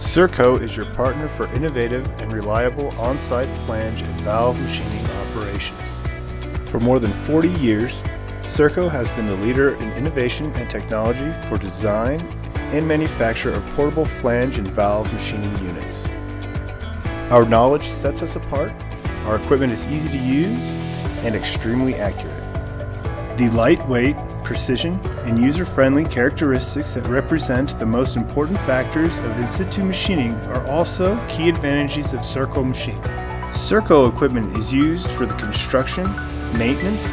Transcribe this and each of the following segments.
Serco is your partner for innovative and reliable on-site flange and valve machining operations. For more than 40 years, Serco has been the leader in innovation and technology for design and manufacture of portable flange and valve machining units. Our knowledge sets us apart, our equipment is easy to use and extremely accurate. The lightweight, precision, and user-friendly characteristics that represent the most important factors of in-situ machining are also key advantages of Serco machine. Serco equipment is used for the construction, maintenance,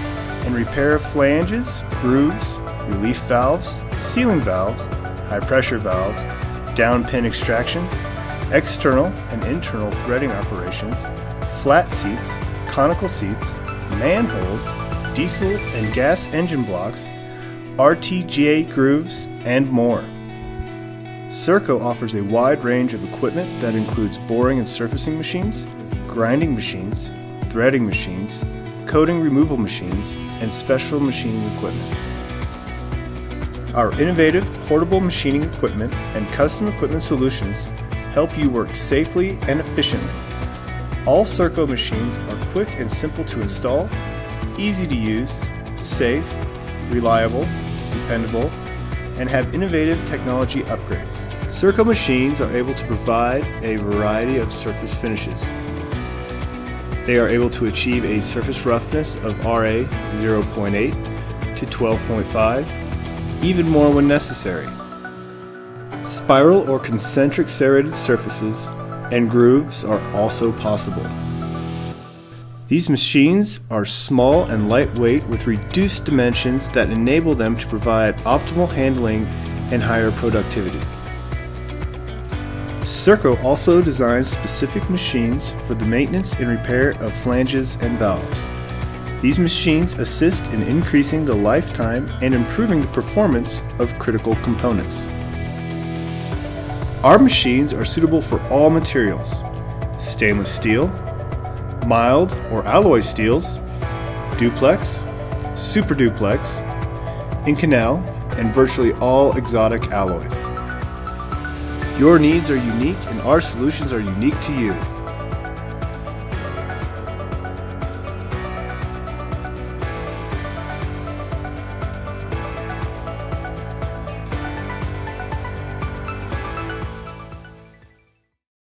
and repair of flanges, grooves, relief valves, sealing valves, high-pressure valves, down pin extractions, external and internal threading operations, flat seats, conical seats, manholes, diesel and gas engine blocks, RTGA grooves, and more. Serco offers a wide range of equipment that includes boring and surfacing machines, grinding machines, threading machines, coating removal machines, and special machining equipment. Our innovative portable machining equipment and custom equipment solutions help you work safely and efficiently. All Serco machines are quick and simple to install, easy to use, safe, reliable, dependable, and have innovative technology upgrades. Serco machines are able to provide a variety of surface finishes. They are able to achieve a surface roughness of RA 0.8 to 12.5, even more when necessary. Spiral or concentric serrated surfaces and grooves are also possible. These machines are small and lightweight with reduced dimensions that enable them to provide optimal handling and higher productivity. Serco also designs specific machines for the maintenance and repair of flanges and valves. These machines assist in increasing the lifetime and improving the performance of critical components. Our machines are suitable for all materials: stainless steel, mild or alloy steels, duplex, super duplex, Inconel, and virtually all exotic alloys. Your needs are unique and our solutions are unique to you.